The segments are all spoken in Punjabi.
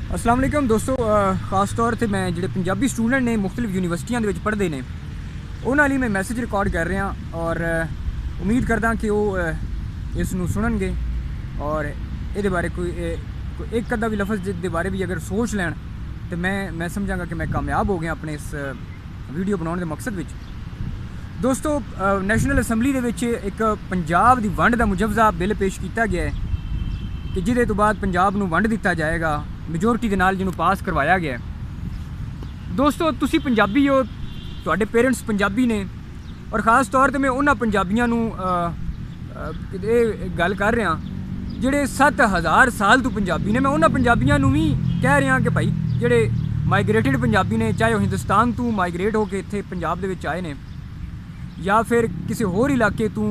अस्सलाम वालेकुम दोस्तों, खास तौर पर मैं जो पंजाबी स्टूडेंट ने मुख्तलिफ यूनिवर्सिटियां दे विच पढ़दे ने उन्हां लई मैं मैसेज रिकॉर्ड कर रहा और उम्मीद करदा कि वो इस नूं सुनणगे और ये बारे कोई एक अद्धा भी लफ्ज़ के बारे भी अगर सोच लैन तो मैं समझांगा कि मैं कामयाब हो गया अपने इस वीडियो बनाने के मकसद विच। दोस्तों, नैशनल असैंबली दे विच एक पंजाब की वंड का मुजवजा बिल पेश किया गया है कि जिहदे तो बाद पंजाब नूं वंड दिता जाएगा मेजोरिटी के नाल जिन्होंने पास करवाया गया है। दोस्तों, तुसी पंजाबी हो, तुहाडे पेरेंट्स पंजाबी ने और ख़ास तौर पर मैं उन्हां पंजाबियां नूं गल कर रहा जिहड़े 7000 साल तो पंजाबी ने। मैं उन्हां पंजाबियां नूं भी कह रहा कि भाई जिहड़े माइग्रेटेड पंजाबी ने, चाहे वो हिंदुस्तान तो माइग्रेट होकर इत्थे पंजाब दे विच आए ने या फिर किसी होर इलाके तो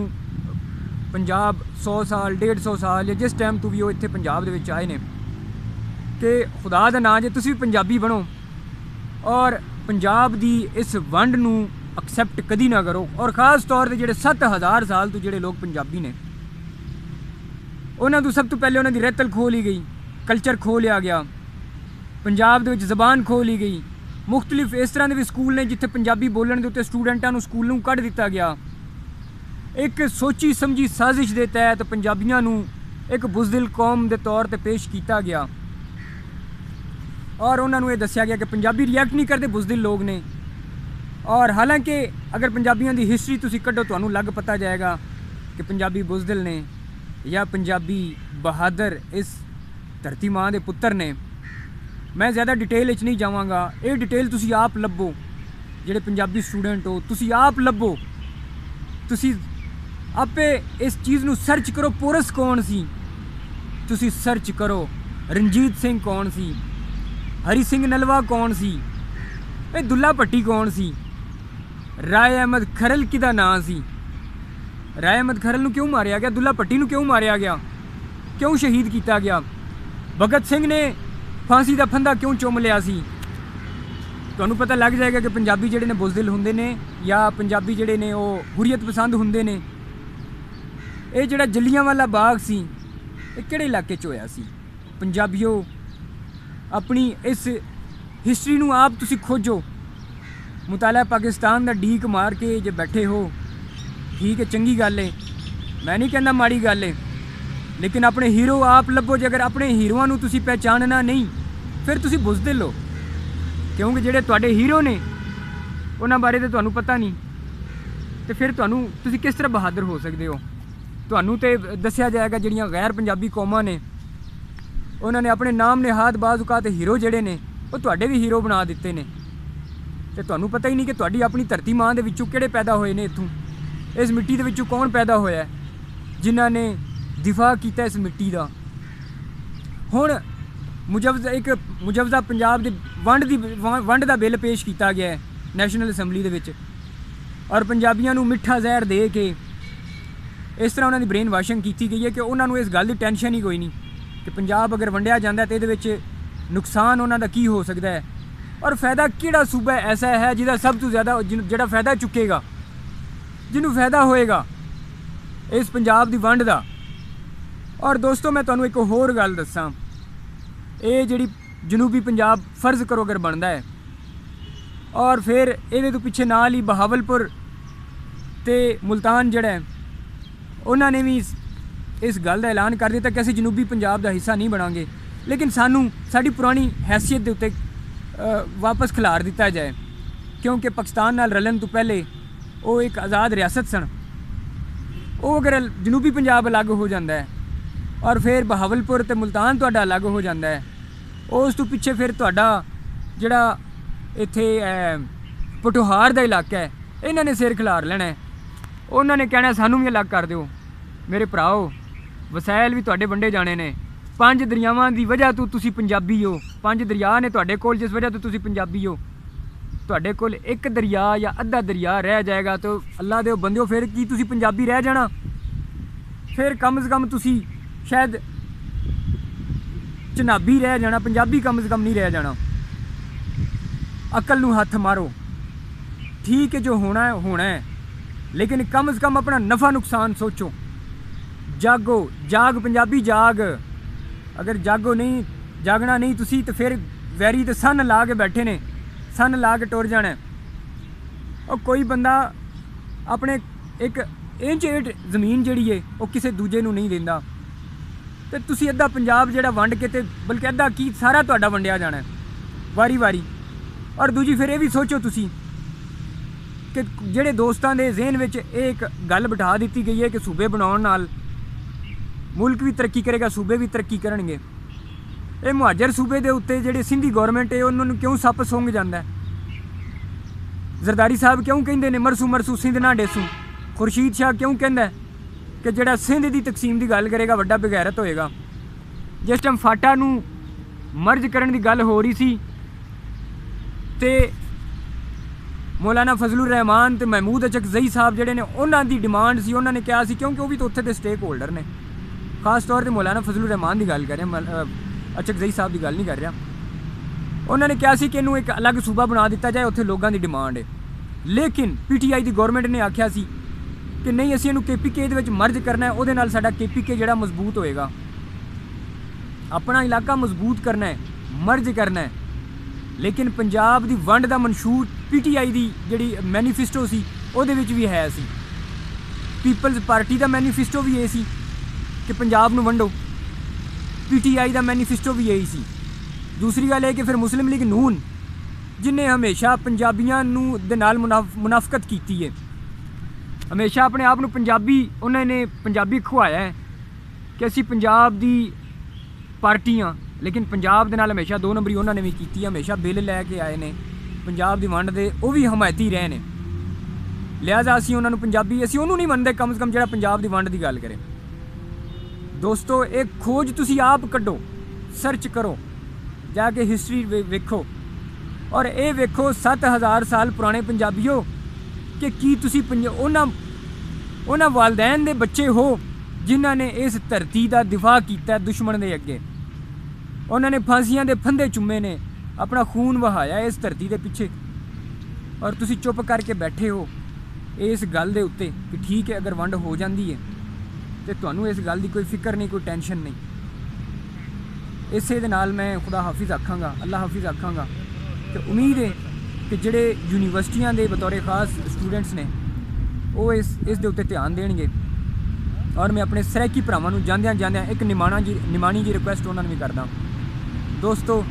पंजाब 100 साल 150 साल या जिस टाइम तो भी वो इत्थे पंजाब दे विच आए ने, कि खुदा दा नां जे तुसीं पंजाबी बनो और पंजाब दी इस वंड नूं एक्सैप्ट कदी ना करो। और ख़ास तौर पर जिहड़े 7000 साल तो जिहड़े लोग पंजाबी ने उन्हां तों सब तो पहले उन्हां दी रैतल खो ली गई, कल्चर खो लिया गया, पंजाब दे विच ज़बान खो ली गई। मुख्तलिफ इस तरह के भी स्कूल ने जिथे पंजाबी बोलण दे उत्ते स्टूडेंटां नूं स्कूलों कढ दिता गया। एक सोची समझी साजिश के तहत पंजाबियों नूं एक बुज़दिल कौम के तौर पर पेश किया गया और उन्होंने ये दसिया गया कि पंजाबी रिएक्ट नहीं करते, बुज़दिल लोग ने। और हालांकि अगर पंजाबियों की हिस्टरी तुसीं कड्ढो तो लग पता जाएगा कि पंजाबी बुज़दिल ने या पंजाबी बहादुर इस धरती माँ के पुत्र ने। मैं ज़्यादा डिटेल नहीं जावांगा, ये डिटेल तुसीं आप लभो, जिहड़े पंजाबी स्टूडेंट हो तुसीं आप लभो, तुसीं आपे इस चीज़ नूं सर्च करो। पोरस कौन सी, तुसीं सर्च करो। रणजीत सिंह कौन सी, हरी सिंह नलवा कौन सी, ये दुल्ला भट्टी कौन सी, राय अहमद खरल किदा नां सी। राय अहमद खरल नूं क्यों मारिया गया, दुल्ला भट्टी नूं क्यों मारिया गया, क्यों शहीद किया गया, भगत सिंह ने फांसी का फंदा क्यों चुम लिया सी। तुहानूं पता लग जाएगा कि पंजाबी जिहड़े ने बुज़दिल हुंदे ने या पंजाबी जिहड़े ने वो हुर्रियत पसंद हुंदे ने। ये जिहड़ा जलियांवाला बाग सी ये किहड़े इलाके च होया सी। पंजाबियों अपनी इस हिस्टरी नूं आप तुसीं खोजो। मुताला पाकिस्तान का डीक मार के जे बैठे हो, ठीक है, चंगी गल है, मैं नहीं कहना माड़ी गल है, लेकिन अपने हीरो आप लभो। जे अगर अपने हीरोआं नूं तुसीं पहचानना नहीं फिर तुसीं बुज़दिल हो, क्योंकि जिहड़े तुहाडे हीरो ने उन्हां बारे तो तुहानूं पता नहीं, तो फिर तुसीं किस तरह बहादुर हो सकते हो। तुहानूं ते दस्सिया जाएगा जिहड़ियां गैर पंजाबी कौमां ने उन्होंने अपने नाम ने हाथ बाज़ औकात हीरो जिहड़े ने वो तुहाडे भी हीरो बना दिते ने, ते तुहानूं पता ही नहीं कि तुहाडी अपनी धरती माँ दे विचों किहड़े पैदा होए ने। इत्थों इस मिट्टी दे विचों कौन पैदा होया जिन्हां ने दिफा किया इस मिट्टी का। हुण एक मुजवजा पंजाब की वंड का बिल पेश किया गया है नैशनल असैंबली दे विच और पंजाबियों नूं मिठा जहर दे के इस तरह उन्होंने ब्रेन वाशिंग की गई है कि उन्होंने इस गल की टेंशन ही कोई नहीं कि पंजाब अगर वंडिया जाता है तो ये नुकसान उन्हों का की हो सकता है और फायदा किहड़ा सूबा ऐसा है जिसका सब तो ज़्यादा जिहड़ा फायदा चुकेगा, जिन्होंने फायदा होएगा इस पंजाब की वंड का। और दोस्तों, मैं तुहानूं एक होर गल दस्सां, ये जिहड़ी जनूबी पंजाब फर्ज करो अगर बनता है और फिर ये तो पिछे नाल ही बहावलपुर ते मुल्तान जिहड़ा है उन्होंने भी इस गल का ऐलान कर दिता कि असीं जनूबी पंजाब का हिस्सा नहीं बनांगे, लेकिन सानू साडी पुरानी हैसियत के उत्ते वापस खिलार दिता जाए, क्योंकि पाकिस्तान नाल रलन तो पहले वो एक आज़ाद रियासत सन। वो अगर जनूबी पंजाब अलग हो जाता है और फिर बहावलपुर ते मुल्तान तुहाडा अलग हो जाता है, उस तो पिछे फिर तुहाडा जिहड़ा इत्थे पटोहार का इलाका है इन्होंने सिर खिलार लेना है। उन्होंने कहना सानू भी अलग कर दो। मेरे भराओ, वसैल भी तुहाडे वंडे जाने ने। 5 दरियावां की वजह तो तुसीं पंजाबी हो, 5 दरिया ने तुहाडे कोल जिस वजह तो तुसीं पंजाबी हो। तुहाडे कोल एक दरिया या अद्धा दरिया रह जाएगा तो अल्लाह दे बंदिओ फिर की तुसीं पंजाबी रह जाना। फिर कम से कम तुसीं शायद चनाबी रह जाना, पंजाबी कम से कम नहीं रह जाना। अकल नूं हथ मारो, ठीक है, जो होना है, लेकिन कम से कम अपना नफ़ा नुकसान सोचो। जागो, जाग पंजाबी जाग, अगर जागो नहीं ਜਾਗਣਾ ਨਹੀਂ ਤੁਸੀਂ ਤੇ ਫਿਰ ਵੈਰੀ ਤੇ ਸੰਨ ਲਾ ਕੇ ਬੈਠੇ ਨੇ, ਸੰਨ ਲਾ ਕੇ ਟੁਰ ਜਾਣਾ। ਉਹ ਕੋਈ ਬੰਦਾ ਆਪਣੇ 1 ਇੰਚ ਏਟ ਜ਼ਮੀਨ ਜਿਹੜੀ ਹੈ ਉਹ ਕਿਸੇ ਦੂਜੇ ਨੂੰ ਨਹੀਂ ਦਿੰਦਾ, ਤੇ ਤੁਸੀਂ ਅੱਧਾ ਪੰਜਾਬ ਜਿਹੜਾ ਵੰਡ ਕੇ, ਤੇ ਬਲਕਿ ਅੱਧਾ ਕੀ ਸਾਰਾ ਤੁਹਾਡਾ ਵੰਡਿਆ ਜਾਣਾ ਵਾਰੀ ਵਾਰੀ। ਔਰ ਦੂਜੀ ਫਿਰ ਇਹ ਵੀ ਸੋਚੋ ਤੁਸੀਂ ਕਿ ਜਿਹੜੇ ਦੋਸਤਾਂ ਦੇ ਜ਼ਿਹਨ ਵਿੱਚ ਇਹ ਇੱਕ ਗੱਲ ਬਿਠਾ ਦਿੱਤੀ ਗਈ ਹੈ ਕਿ ਸੂਬੇ ਬਣਾਉਣ ਨਾਲ ਮੁਲਕ ਵੀ ਤਰੱਕੀ ਕਰੇਗਾ, ਸੂਬੇ ਵੀ ਤਰੱਕੀ ਕਰਨਗੇ। ਇਹ ਮੁਹਾਜਰ ਸੂਬੇ ਦੇ ਉੱਤੇ ਜਿਹੜੇ ਸਿੰਧੀ ਗੌਰਮੈਂਟ ਹੈ ਉਹਨਾਂ ਨੂੰ ਕਿਉਂ ਸੱਪ ਸੁੰਘ ਜਾਂਦਾ? ਜ਼ਰਦਾਰੀ ਸਾਹਿਬ ਕਿਉਂ ਕਹਿੰਦੇ ਨੇ ਮਰਸੂ ਮਰਸੂ ਸਿੰਧ ਨਾ ਡੇਸੂ? ਖੁਰਸ਼ੀਦ ਸ਼ਾਹ ਕਿਉਂ ਕਹਿੰਦਾ ਕਿ ਜਿਹੜਾ ਸਿੰਧ ਦੀ ਤਕਸੀਮ ਦੀ ਗੱਲ ਕਰੇਗਾ ਵੱਡਾ ਬਗੈਰਤ ਹੋਏਗਾ? ਜਿਸ ਟਾਈਮ ਫਾਟਾ ਨੂੰ ਮਰਜ ਕਰਨ ਦੀ ਗੱਲ ਹੋ ਰਹੀ ਸੀ ਤੇ ਮੌਲਾਨਾ ਫਜ਼ਲੁਰ ਰਹਿਮਾਨ ਤੇ ਮਹਿਮੂਦ ਅਚਕਜ਼ਈ ਸਾਹਿਬ ਜਿਹੜੇ ਨੇ ਉਹਨਾਂ ਦੀ ਡਿਮਾਂਡ ਸੀ, ਉਹਨਾਂ ਨੇ ਕਿਹਾ ਸੀ, ਕਿਉਂਕਿ ਉਹ ਵੀ ਤਾਂ ਉੱਥੇ ਦੇ ਸਟੇਕ ਹੋਲਡਰ ਨੇ, ਖਾਸ ਤੌਰ ਤੇ ਮੌਲਾਨਾ ਫਜ਼ਲੁਰ ਰਹਿਮਾਨ ਦੀ ਗੱਲ ਕਰ ਰਿਹਾ, ਅਚਕਜ਼ਈ ਸਾਹਿਬ ਦੀ ਗੱਲ ਨਹੀਂ ਕਰ ਰਿਹਾ। ਉਹਨਾਂ ਨੇ ਕਿਹਾ ਸੀ ਕਿ ਇਹਨੂੰ ਇੱਕ ਅਲੱਗ ਸੂਬਾ ਬਣਾ ਦਿੱਤਾ ਜਾਏ, ਉੱਥੇ ਲੋਕਾਂ ਦੀ ਡਿਮਾਂਡ ਹੈ। ਲੇਕਿਨ PTI ਦੀ ਗੌਰਮੈਂਟ ਨੇ ਆਖਿਆ ਸੀ ਕਿ ਨਹੀਂ, ਅਸੀਂ ਇਹਨੂੰ KPK ਦੇ ਵਿੱਚ ਮਰਜ ਕਰਨਾ ਹੈ, ਉਹਦੇ ਨਾਲ ਸਾਡਾ KPK ਜਿਹੜਾ ਮਜ਼ਬੂਤ ਹੋਏਗਾ, ਆਪਣਾ ਇਲਾਕਾ ਮਜ਼ਬੂਤ ਕਰਨਾ ਹੈ, ਮਰਜ ਕਰਨਾ ਹੈ। ਲੇਕਿਨ ਪੰਜਾਬ ਦੀ ਵੰਡ ਦਾ ਮਨਸ਼ੂਰ PTI ਦੀ ਜਿਹੜੀ ਮੈਨੀਫੈਸਟੋ ਸੀ ਉਹਦੇ ਵਿੱਚ ਵੀ ਹੈ ਸੀ। ਪੀਪਲਜ਼ ਪਾਰਟੀ ਦਾ ਮੈਨੀਫੈਸਟੋ ਵੀ ਇਹ ਸੀ ਕਿ ਪੰਜਾਬ ਨੂੰ ਵੰਡੋ, PTI ਦਾ ਮੈਨੀਫੈਸਟੋ ਵੀ ਇਹੀ ਸੀ। ਦੂਸਰੀ ਗੱਲ ਇਹ ਕਿ ਫਿਰ ਮੁਸਲਿਮ ਲੀਗ ਨੂਨ ਜਿਹਨੇ ਹਮੇਸ਼ਾ ਪੰਜਾਬੀਆਂ ਨੂੰ ਦੇ ਨਾਲ ਮੁਨਾਫਕਤ ਕੀਤੀ ਹੈ, ਹਮੇਸ਼ਾ ਆਪਣੇ ਆਪ ਨੂੰ ਪੰਜਾਬੀ, ਉਹਨਾਂ ਨੇ ਪੰਜਾਬੀ ਖੁਆਇਆ ਹੈ ਕਿ ਅਸੀਂ ਪੰਜਾਬ ਦੀ ਪਾਰਟੀ ਹਾਂ, ਲੇਕਿਨ ਪੰਜਾਬ ਦੇ ਨਾਲ ਹਮੇਸ਼ਾ 2 ਨੰਬਰੀ ਉਹਨਾਂ ਨੇ ਵੀ ਕੀਤੀ ਹੈ। ਹਮੇਸ਼ਾ ਬਿੱਲ ਲੈ ਕੇ ਆਏ ਨੇ ਪੰਜਾਬ ਦੀ ਵੰਡ ਦੇ, ਉਹ ਵੀ ਹਮਾਇਤੀ ਰਹੇ ਨੇ। ਲਿਹਾਜ਼ਾ ਅਸੀਂ ਉਹਨਾਂ ਨੂੰ ਪੰਜਾਬੀ, ਅਸੀਂ ਉਹਨੂੰ ਨਹੀਂ ਮੰਨਦੇ ਕਮ ਸੇ ਕਮ ਜਿਹੜਾ ਪੰਜਾਬ ਦੀ ਵੰਡ ਦੀ ਗੱਲ ਕਰੇ। ਦੋਸਤੋ, ਇਹ ਖੋਜ ਤੁਸੀਂ ਆਪ ਕੱਢੋ, ਸਰਚ ਕਰੋ, ਜਾ ਕੇ ਹਿਸਟਰੀ ਵੇਖੋ, ਔਰ ਇਹ ਵੇਖੋ 7000 ਸਾਲ ਪੁਰਾਣੇ ਪੰਜਾਬੀਓ ਕਿ ਕੀ ਤੁਸੀਂ ਉਹਨਾਂ ਵਾਲਦੈਨ ਦੇ ਬੱਚੇ ਹੋ ਜਿਨ੍ਹਾਂ ਨੇ ਇਸ ਧਰਤੀ ਦਾ ਦਿਫਾ ਕੀਤਾ ਦੁਸ਼ਮਣ ਦੇ ਅੱਗੇ। ਉਹਨਾਂ ਨੇ ਫਾਂਸੀਆਂ ਦੇ ਫੰਦੇ ਚੁੰਮੇ ਨੇ, ਆਪਣਾ ਖੂਨ ਵਹਾਇਆ ਇਸ ਧਰਤੀ ਦੇ ਪਿੱਛੇ, ਔਰ ਤੁਸੀਂ ਚੁੱਪ ਕਰਕੇ ਬੈਠੇ ਹੋ ਇਸ ਗੱਲ ਦੇ ਉੱਤੇ ਕਿ ਠੀਕ ਹੈ ਅਗਰ ਵੰਡ ਹੋ ਜਾਂਦੀ ਹੈ ਤੇ ਤੁਹਾਨੂੰ ਇਸ ਗੱਲ ਦੀ ਕੋਈ ਫਿਕਰ ਨਹੀਂ, ਕੋਈ ਟੈਨਸ਼ਨ ਨਹੀਂ। ਇਸੇ ਦੇ ਨਾਲ ਮੈਂ ਖੁਦਾ ਹਾਫਿਜ਼ ਆਖਾਂਗਾ, ਅੱਲਾ ਹਾਫਿਜ਼ ਆਖਾਂਗਾ ਤੇ ਉਮੀਦ ਹੈ ਕਿ ਜਿਹੜੇ ਯੂਨੀਵਰਸਿਟੀਆਂ ਦੇ ਬਤੌਰੇ ਖਾਸ ਸਟੂਡੈਂਟਸ ਨੇ ਉਹ ਇਸ ਦੇ ਉੱਤੇ ਧਿਆਨ ਦੇਣਗੇ। ਔਰ ਮੈਂ ਆਪਣੇ ਸਰਾਇਕੀ ਭਰਾਵਾਂ ਨੂੰ ਜਾਂਦਿਆਂ ਇੱਕ ਨਿਮਾਣੀ ਜੀ ਰਿਕੁਐਸਟ ਉਹਨਾਂ ਨੂੰ ਵੀ ਕਰਦਾ। ਦੋਸਤੋ,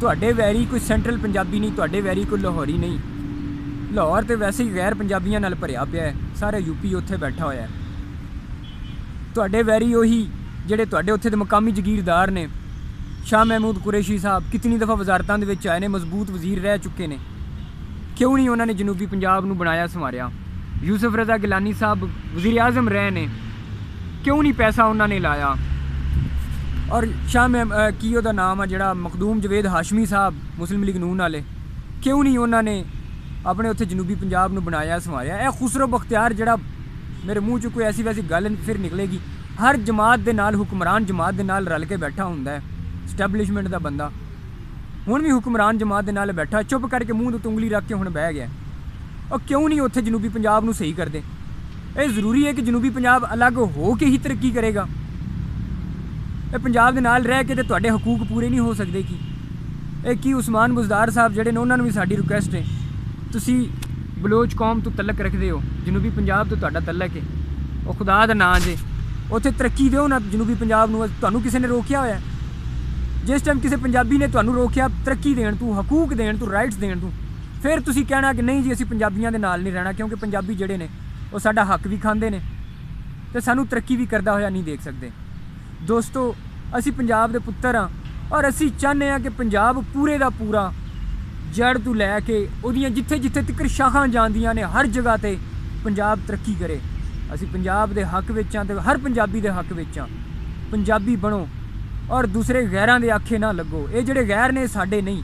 ਤੁਹਾਡੇ ਵੈਰੀ ਕੋਈ ਸੈਂਟਰਲ ਪੰਜਾਬੀ ਨਹੀਂ, ਤੁਹਾਡੇ ਵੈਰੀ ਕੋਈ ਲਾਹੌਰੀ ਨਹੀਂ। ਲਾਹੌਰ ਤੇ ਵੈਸੇ ਹੀ ਗੈਰ ਪੰਜਾਬੀਆਂ ਨਾਲ ਭਰਿਆ ਪਿਆ ਹੈ, ਸਾਰੇ UP ਉੱਥੇ ਬੈਠਾ ਹੋਇਆ ਹੈ। ਤੁਹਾਡੇ ਵੈਰੀ ਉਹੀ ਜਿਹੜੇ ਤੁਹਾਡੇ ਉੱਥੇ ਦੇ ਮਕਾਮੀ ਜਗੀਰਦਾਰ ਨੇ। ਸ਼ਾਹ ਮਹਿਮੂਦ ਕੁਰੈਸ਼ੀ ਸਾਹਿਬ ਕਿਤਨੀ ਦਫਾ ਵਜ਼ਾਰਤਾਂ ਦੇ ਵਿੱਚ ਆਏ ਨੇ, ਮਜ਼ਬੂਤ ਵਜ਼ੀਰ ਰਹਿ ਚੁੱਕੇ ਨੇ, ਕਿਉਂ ਨਹੀਂ ਉਹਨਾਂ ਨੇ ਜਨੂਬੀ ਪੰਜਾਬ ਨੂੰ ਬਣਾਇਆ ਸੰਵਾਰਿਆ? ਯੂਸਫ ਰਜ਼ਾ ਗਿਲਾਨੀ ਸਾਹਿਬ ਵਜ਼ੀਰ ਆਜ਼ਮ ਰਹੇ ਨੇ, ਕਿਉਂ ਨਹੀਂ ਪੈਸਾ ਉਹਨਾਂ ਨੇ ਲਾਇਆ? ਔਰ ਕੀ ਉਹਦਾ ਨਾਮ ਆ ਜਿਹੜਾ ਮਖਦੂਮ ਜਵੇਦ ਹਾਸ਼ਮੀ ਸਾਹਿਬ ਮੁਸਲਿਮ ਲੀਗ ਨੂਨ ਵਾਲੇ, ਕਿਉਂ ਨਹੀਂ ਉਹਨਾਂ ਨੇ ਆਪਣੇ ਉੱਥੇ ਜਨੂਬੀ ਪੰਜਾਬ ਨੂੰ ਬਣਾਇਆ ਸੰਵਾਰਿਆ? ਇਹ ਖੁਸਰੋ ਬਖਤਿਆਰ ਜਿਹੜਾ ਮੇਰੇ ਮੂੰਹ 'ਚ ਕੋਈ ਐਸੀ ਵੈਸੀ ਗੱਲ ਫਿਰ ਨਿਕਲੇਗੀ, ਹਰ ਜਮਾਤ ਦੇ ਨਾਲ, ਹੁਕਮਰਾਨ ਜਮਾਤ ਦੇ ਨਾਲ ਰਲ ਕੇ ਬੈਠਾ ਹੁੰਦਾ ਹੈ, ਸਟੈਬਲਿਸ਼ਮੈਂਟ ਦਾ ਬੰਦਾ। ਹੁਣ ਵੀ ਹੁਕਮਰਾਨ ਜਮਾਤ ਦੇ ਨਾਲ ਬੈਠਾ, ਚੁੱਪ ਕਰਕੇ ਮੂੰਹ ਤੋਂ ਉਂਗਲੀ ਰੱਖ ਕੇ ਹੁਣ ਬਹਿ ਗਿਆ। ਉਹ ਕਿਉਂ ਨਹੀਂ ਉੱਥੇ ਜਨੂਬੀ ਪੰਜਾਬ ਨੂੰ ਸਹੀ ਕਰਦੇ? ਇਹ ਜ਼ਰੂਰੀ ਹੈ ਕਿ ਜਨੂਬੀ ਪੰਜਾਬ ਅਲੱਗ ਹੋ ਕੇ ਹੀ ਤਰੱਕੀ ਕਰੇਗਾ? ਇਹ ਪੰਜਾਬ ਦੇ ਨਾਲ ਰਹਿ ਕੇ ਤੇ ਤੁਹਾਡੇ ਹਕੂਕ ਪੂਰੇ ਨਹੀਂ ਹੋ ਸਕਦੇ? ਇਹ ਕੀ ਉਸਮਾਨ ਬੁਜ਼ਦਾਰ ਸਾਹਿਬ ਜਿਹੜੇ ਨੇ ਉਹਨਾਂ ਨੂੰ ਵੀ ਸਾਡੀ ਰਿਕੁਐਸਟ ਹੈ, ਤੁਸੀਂ ਬਲੋਚ ਕੌਮ ਤੋਂ ਤਲਕ ਰੱਖਦੇ ਹੋ, ਜਨੂਬੀ ਪੰਜਾਬ ਤੋਂ ਤੁਹਾਡਾ ਤਲਕ ਹੈ, ਉਹ ਖੁਦਾ ਦਾ ਨਾਂ ਜੇ, ਉੱਥੇ ਤਰੱਕੀ ਦਿਓ ਨਾ ਜਨੂਬੀ ਪੰਜਾਬ ਨੂੰ। ਤੁਹਾਨੂੰ ਕਿਸੇ ਨੇ ਰੋਕਿਆ ਹੋਇਆ? ਜਿਸ ਟਾਈਮ ਕਿਸੇ ਪੰਜਾਬੀ ਨੇ ਤੁਹਾਨੂੰ ਰੋਕਿਆ ਤਰੱਕੀ ਦੇਣ ਤੋਂ, ਹਕੂਕ ਦੇਣ ਤੋਂ, ਰਾਈਟਸ ਦੇਣ ਤੋਂ, ਫਿਰ ਤੁਸੀਂ ਕਹਿਣਾ ਕਿ ਨਹੀਂ ਜੀ ਅਸੀਂ ਪੰਜਾਬੀਆਂ ਦੇ ਨਾਲ ਨਹੀਂ ਰਹਿਣਾ, ਕਿਉਂਕਿ ਪੰਜਾਬੀ ਜਿਹੜੇ ਨੇ ਉਹ ਸਾਡਾ ਹੱਕ ਵੀ ਖਾਂਦੇ ਨੇ ਤੇ ਸਾਨੂੰ ਤਰੱਕੀ ਵੀ ਕਰਦਾ ਹੋਇਆ ਨਹੀਂ ਦੇਖ ਸਕਦੇ। ਦੋਸਤੋ, ਅਸੀਂ ਪੰਜਾਬ ਦੇ ਪੁੱਤਰ ਹਾਂ ਔਰ ਅਸੀਂ ਚਾਹੁੰਦੇ ਹਾਂ ਕਿ ਪੰਜਾਬ ਪੂਰੇ ਦਾ ਪੂਰਾ ਜੜ ਤੋਂ ਲੈ ਕੇ ਉਹਦੀਆਂ ਜਿੱਥੇ ਤੱਕ ਸ਼ਾਖਾਂ ਜਾਂਦੀਆਂ ਨੇ ਹਰ ਜਗ੍ਹਾ ਤੇ ਪੰਜਾਬ ਤਰੱਕੀ ਕਰੇ। ਅਸੀਂ ਪੰਜਾਬ ਦੇ ਹੱਕ ਵਿੱਚ ਹਾਂ ਤੇ ਹਰ ਪੰਜਾਬੀ ਦੇ ਹੱਕ ਵਿੱਚ ਹਾਂ। ਪੰਜਾਬੀ ਬਣੋ ਔਰ ਦੂਸਰੇ ਗੈਰਾਂ ਦੇ ਆਖੇ ਨਾ ਲੱਗੋ। ਇਹ ਜਿਹੜੇ ਗੈਰ ਨੇ ਸਾਡੇ ਨਹੀਂ,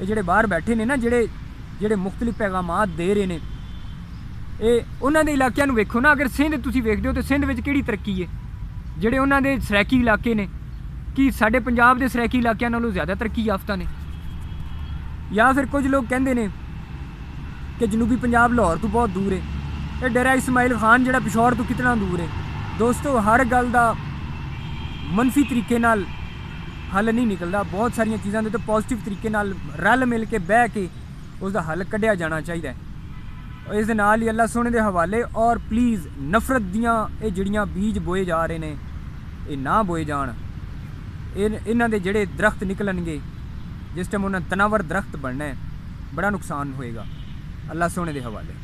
ਇਹ ਜਿਹੜੇ ਬਾਹਰ ਬੈਠੇ ਨੇ ਨਾ, ਜਿਹੜੇ ਮੁਖਤਲਿਫ ਪੈਗਾਮਾਤ ਦੇ ਰਹੇ ਨੇ, ਇਹ ਉਹਨਾਂ ਦੇ ਇਲਾਕਿਆਂ ਨੂੰ ਵੇਖੋ ਨਾ। ਅਗਰ ਸਿੰਧ ਤੁਸੀਂ ਵੇਖਦੇ ਹੋ ਤਾਂ ਸਿੰਧ ਵਿੱਚ ਕਿਹੜੀ ਤਰੱਕੀ ਹੈ? ਜਿਹੜੇ ਉਹਨਾਂ ਦੇ ਸਰਾਇਕੀ ਇਲਾਕੇ ਨੇ, ਕੀ ਸਾਡੇ ਪੰਜਾਬ ਦੇ ਸਰਾਇਕੀ ਇਲਾਕਿਆਂ ਨਾਲੋਂ ਜ਼ਿਆਦਾ ਤਰੱਕੀ ਯਾਫਤਾ ਨੇ? ਜਾਂ ਫਿਰ ਕੁਝ ਲੋਕ ਕਹਿੰਦੇ ਨੇ ਕਿ ਜਨੂਬੀ ਪੰਜਾਬ ਲਾਹੌਰ ਤੋਂ ਬਹੁਤ ਦੂਰ ਹੈ, ਇਹ ਡੇਰਾ ਇਸਮਾਈਲ ਖਾਨ ਜਿਹੜਾ ਪਿਸ਼ੌਰ ਤੋਂ ਕਿਤਨਾ ਦੂਰ ਹੈ। ਦੋਸਤੋ, ਹਰ ਗੱਲ ਦਾ ਮਨਫੀ ਤਰੀਕੇ ਨਾਲ ਹੱਲ ਨਹੀਂ ਨਿਕਲਦਾ। ਬਹੁਤ ਸਾਰੀਆਂ ਚੀਜ਼ਾਂ ਦੇ ਉੱਤੇ ਪੋਜ਼ਿਟਿਵ ਤਰੀਕੇ ਨਾਲ ਰਲ ਮਿਲ ਕੇ ਬਹਿ ਕੇ ਉਸ ਦਾ ਹੱਲ ਕੱਢਿਆ ਜਾਣਾ ਚਾਹੀਦਾ ਹੈ। ਇਸ ਦੇ ਨਾਲ ਹੀ ਅੱਲਾਹ ਸੋਹਣੇ ਦੇ ਹਵਾਲੇ, ਔਰ ਪਲੀਜ਼ ਨਫ਼ਰਤ ਦੀਆਂ ਇਹ ਜਿਹੜੀਆਂ ਬੀਜ ਬੋਏ ਜਾ ਰਹੇ ਨੇ ਇਹ ਨਾ ਬੋਏ ਜਾਣ। ਇਹਨਾਂ ਦੇ ਜਿਹੜੇ ਦਰਖਤ ਨਿਕਲਣਗੇ ਜਿਸ ਟਾਈਮ ਉਹਨਾਂ ਤਨਾਵਰ ਦਰਖਤ ਬਣਨਾ ਹੈ, ਬੜਾ ਨੁਕਸਾਨ ਹੋਏਗਾ। ਅੱਲਾਹ ਸੋਹਣੇ ਦੇ ਹਵਾਲੇ।